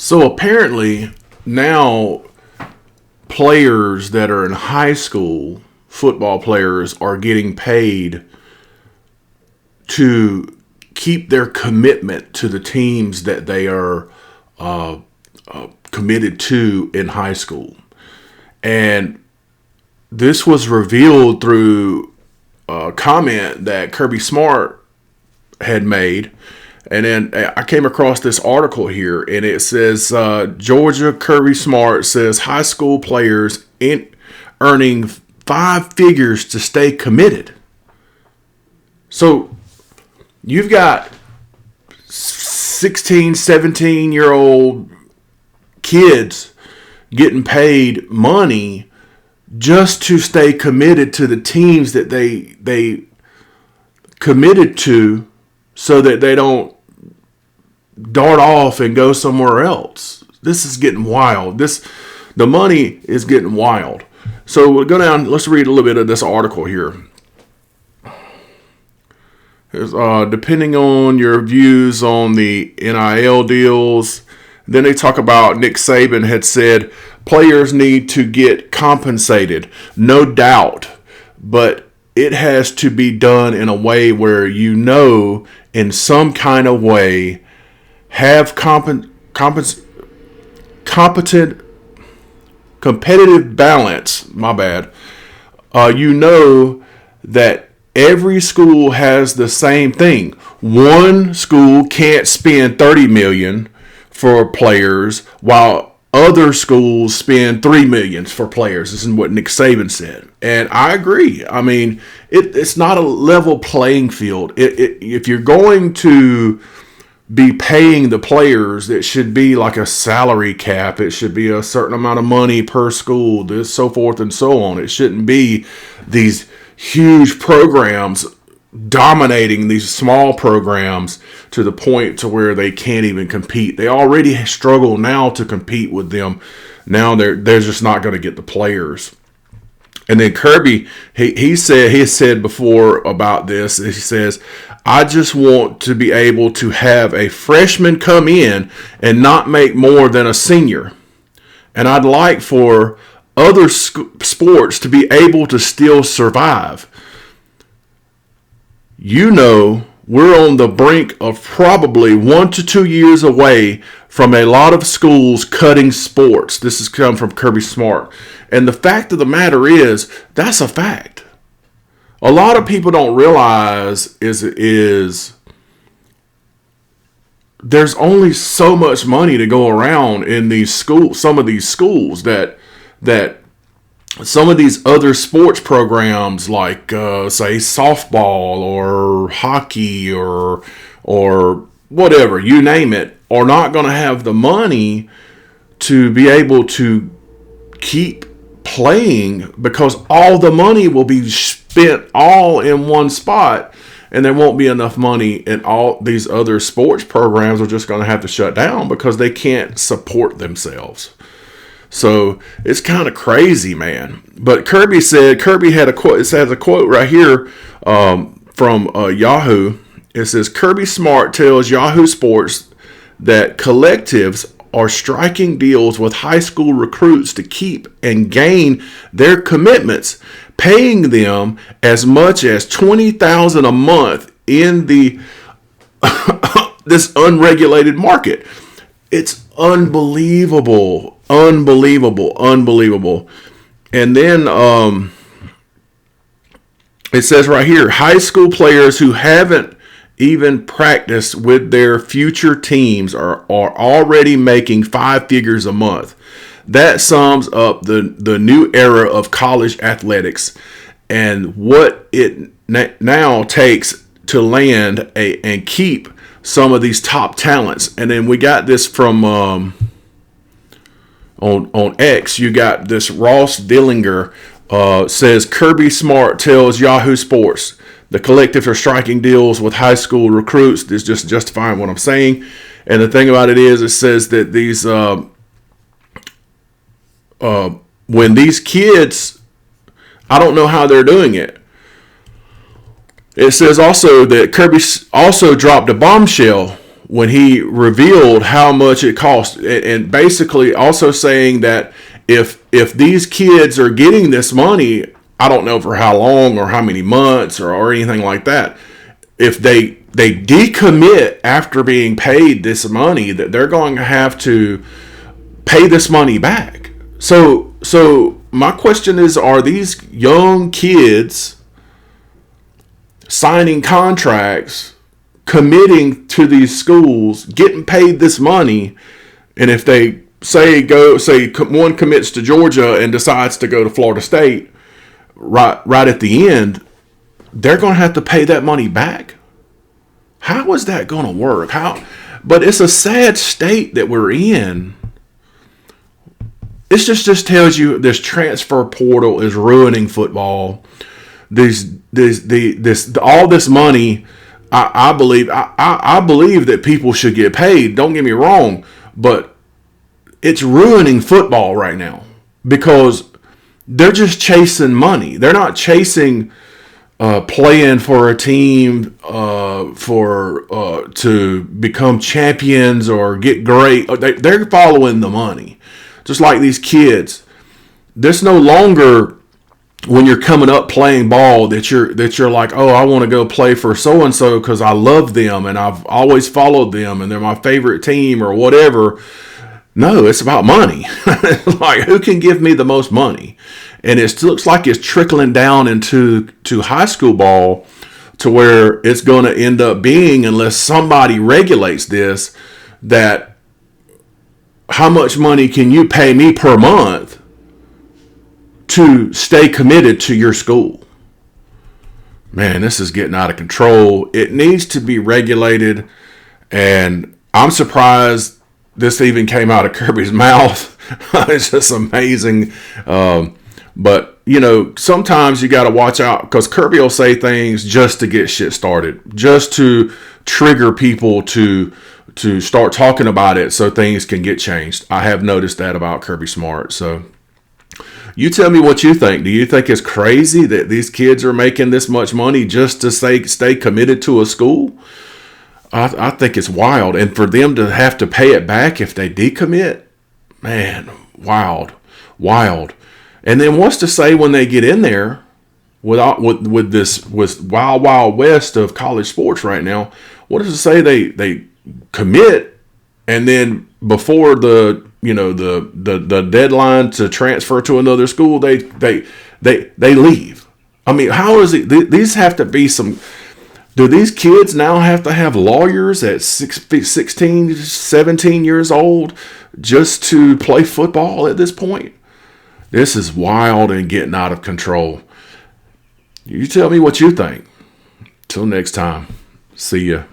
So apparently now players that are in high school, football players, are getting paid to keep their commitment to the teams that they are committed to in high school. And this was revealed through a comment that Kirby Smart had made. And then I came across this article here, and it says Georgia Kirby Smart says high school players earning 5 figures to stay committed. So you've got 16, 17-year-old kids getting paid money just to stay committed to the teams that they committed to, so that they don't dart off and go somewhere else. This is getting wild. The money is getting wild. So we'll go down. Let's read a little bit of this article here. Depending on your views on the NIL deals, then they talk about Nick Saban had said players need to get compensated, no doubt, but it has to be done in a way where in some kind of way, have competent, competitive balance. My bad. That every school has the same thing. One school can't spend $30 million for players, while other schools spend $3 million for players. This is what Nick Saban said, and I agree. I mean, it's not a level playing field. If you're going to be paying the players, it should be like a salary cap. It should be a certain amount of money per school, this, so forth and so on. It shouldn't be these huge programs dominating these small programs to the point to where they can't even compete. They already struggle now to compete with them. Now they're just not going to get the players. And then Kirby, he has said before about this, he says, I just want to be able to have a freshman come in and not make more than a senior. And I'd like for other sports to be able to still survive. We're on the brink of probably 1 to 2 years away from a lot of schools cutting sports. This has come from Kirby Smart. And the fact of the matter is, that's a fact. A lot of people don't realize is there's only so much money to go around in these schools. Some of these schools that some of these other sports programs, like say softball or hockey or whatever, you name it, are not going to have the money to be able to keep playing, because all the money will be spent all in one spot, and there won't be enough money, and all these other sports programs are just going to have to shut down because they can't support themselves. So it's kind of crazy, man. But Kirby had a quote. It has a quote right here from Yahoo. It says, Kirby Smart tells Yahoo Sports that collectives are striking deals with high school recruits to keep and gain their commitments, paying them as much as $20,000 a month in the this unregulated market. It's unbelievable. And then it says right here, high school players who haven't even practiced with their future teams are already making 5 figures a month. That sums up the new era of college athletics and what it now takes to land and keep some of these top talents. And then we got this from on X. You got this Ross Dillinger says Kirby Smart tells Yahoo Sports the collectives are striking deals with high school recruits. This just justifying what I'm saying. And the thing about it is, it says that these when these kids, I don't know how they're doing it. It says also that Kirby also dropped a bombshell when he revealed how much it cost, and basically also saying that if these kids are getting this money, I don't know for how long or how many months or anything like that, if they decommit after being paid this money, that they're going to have to pay this money back. So my question is, are these young kids signing contracts, committing to these schools, getting paid this money, and if they say one commits to Georgia and decides to go to Florida State right at the end, they're going to have to pay that money back? How is that going to work? But it's a sad state that we're in. This just tells you this transfer portal is ruining football. All this money, I believe that people should get paid. Don't get me wrong, but it's ruining football right now because they're just chasing money. They're not chasing playing for a team to become champions or get great. They're following the money, just like these kids. There's no longer, when you're coming up playing ball, that you're like, oh, I want to go play for so and so because I love them and I've always followed them and they're my favorite team or whatever. No, it's about money. Like, who can give me the most money? And it looks like it's trickling down into high school ball, to where it's going to end up being, unless somebody regulates this, that how much money can you pay me per month to stay committed to your school? Man, this is getting out of control. It needs to be regulated, and I'm surprised this even came out of Kirby's mouth. It's just amazing. But, sometimes you got to watch out, because Kirby will say things just to get shit started, just to trigger people to start talking about it so things can get changed. I have noticed that about Kirby Smart. So you tell me what you think. Do you think it's crazy that these kids are making this much money just to stay committed to a school? I think it's wild. And for them to have to pay it back if they decommit, man, wild. And then what's to say when they get in there with this wild west of college sports right now? What does it say they commit, and then before the deadline to transfer to another school, they leave? I mean, how is it? These have to be some. Do these kids now have to have lawyers at 16, 17 years old just to play football at this point? This is wild and getting out of control. You tell me what you think. Till next time. See ya.